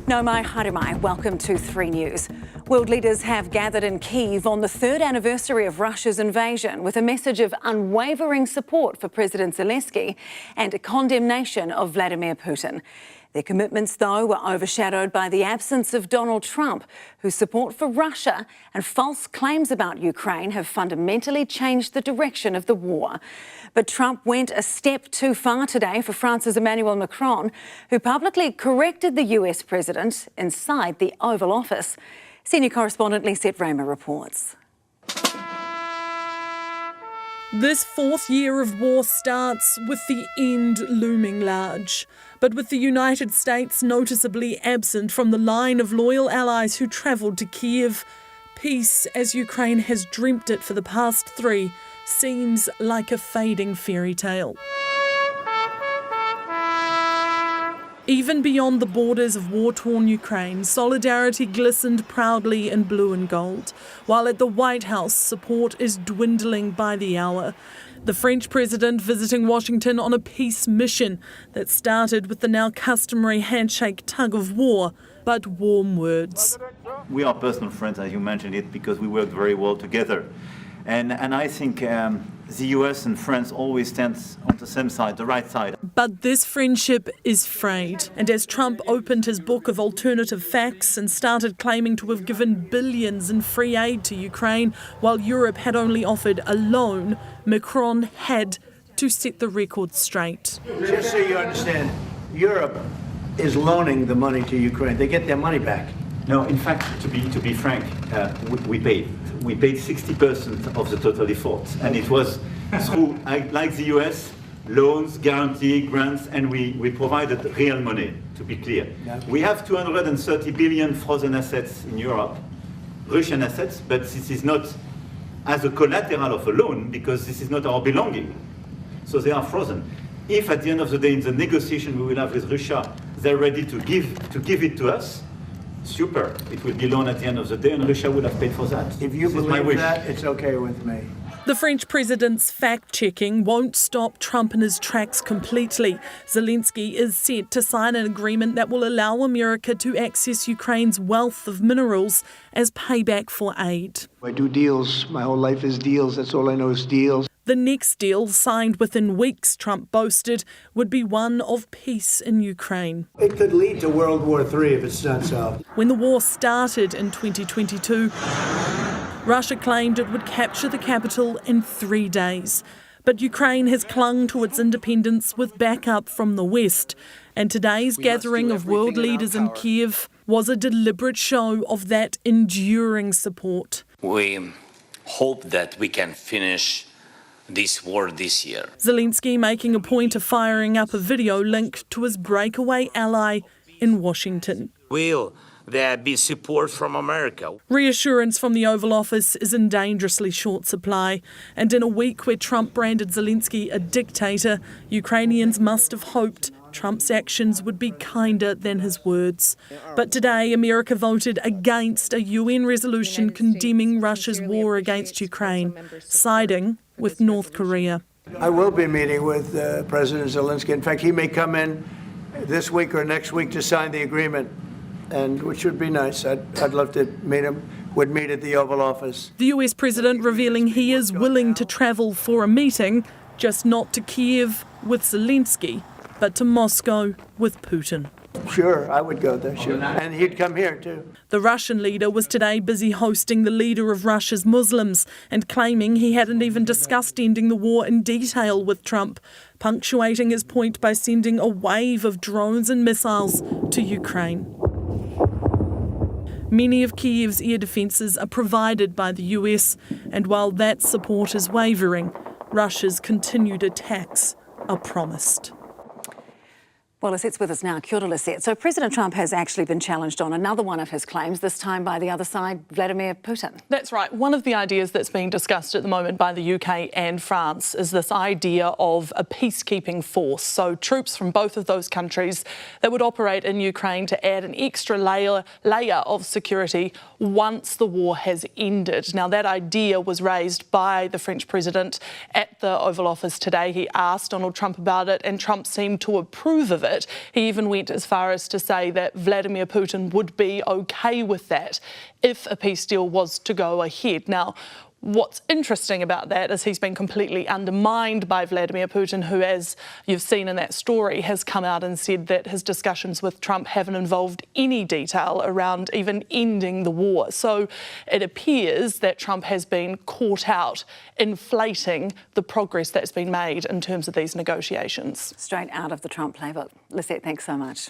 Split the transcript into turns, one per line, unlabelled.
Nomai Harimai, welcome to 3 News. World leaders have gathered in Kyiv on the third anniversary of Russia's invasion with a message of unwavering support for President Zelensky and a condemnation of Vladimir Putin. Their commitments, though, were overshadowed by the absence of Donald Trump, whose support for Russia and false claims about Ukraine have fundamentally changed the direction of the war. But Trump went a step too far today for France's Emmanuel Macron, who publicly corrected the US president inside the Oval Office. Senior correspondent Lisette Raymer reports.
This fourth year of war starts with the end looming large, but with the United States noticeably absent from the line of loyal allies who travelled to Kyiv. Peace, as Ukraine has dreamt it for the past 3, seems like a fading fairy tale. Even beyond the borders of war-torn Ukraine, solidarity glistened proudly in blue and gold, while at the White House, support is dwindling by the hour. The French president visiting Washington on a peace mission that started with the now customary handshake tug-of-war, but warm words.
We are personal friends, as you mentioned it, because we work very well together. And I think the US and France always stand on the same side, the right side.
But this friendship is frayed. And as Trump opened his book of alternative facts and started claiming to have given billions in free aid to Ukraine, while Europe had only offered a loan, Macron had to set the record straight.
Just so you understand, Europe is loaning the money to Ukraine. They get their money back.
No, in fact, to be frank, we paid 60% of the total effort, and it was through, like the US, loans, guarantee, grants, and we provided real money, to be clear. We have 230 billion frozen assets in Europe, Russian assets, but this is not as a collateral of a loan, because this is not our belonging. So they are frozen. If at the end of the day, in the negotiation we will have with Russia, they're ready to give it to us, super. It will be loan at the end of the day, and Russia would have paid for that.
If you believe that, it's okay with me.
The French president's fact-checking won't stop Trump in his tracks completely. Zelensky is set to sign an agreement that will allow America to access Ukraine's wealth of minerals as payback for aid.
I do deals. My whole life is deals. That's all I know is deals.
The next deal, signed within weeks, Trump boasted, would be one of peace in Ukraine.
It could lead to World War III if it's done so.
When the war started in 2022, Russia claimed it would capture the capital in 3 days. But Ukraine has clung to its independence with backup from the West. And today's gathering of world leaders in Kyiv was a deliberate show of that enduring support.
We hope that we can finish this war this year.
Zelensky making a point of firing up a video link to his breakaway ally in Washington.
Will there be support from America?
Reassurance from the Oval Office is in dangerously short supply. And in a week where Trump branded Zelensky a dictator, Ukrainians must have hoped Trump's actions would be kinder than his words. But today, America voted against a UN resolution condemning Russia's war against Ukraine, siding with North Korea.
I will be meeting with President Zelensky. In fact, he may come in this week or next week to sign the agreement, and which would be nice. I'd love to meet him. Would meet at the Oval Office.
The US president revealing he is willing to travel for a meeting, just not to Kyiv with Zelensky, but to Moscow with Putin.
Sure, I would go there, sure. And he'd come here, too.
The Russian leader was today busy hosting the leader of Russia's Muslims and claiming he hadn't even discussed ending the war in detail with Trump, punctuating his point by sending a wave of drones and missiles to Ukraine. Many of Kyiv's air defences are provided by the US, and while that support is wavering, Russia's continued attacks are promised.
Well, Lisette's with us now. Kia ora, Lisette. So President Trump has actually been challenged on another one of his claims, this time by the other side, Vladimir Putin.
That's right. One of the ideas that's being discussed at the moment by the UK and France is this idea of a peacekeeping force. So troops from both of those countries that would operate in Ukraine to add an extra layer of security once the war has ended. Now, that idea was raised by the French president at the Oval Office today. He asked Donald Trump about it, and Trump seemed to approve of it. it. He even went as far as to say that Vladimir Putin would be okay with that if a peace deal was to go ahead. Now, what's interesting about that is he's been completely undermined by Vladimir Putin, who, as you've seen in that story, has come out and said that his discussions with Trump haven't involved any detail around even ending the war. So it appears that Trump has been caught out inflating the progress that's been made in terms of these negotiations.
Straight out of the Trump playbook. Lisette, thanks so much.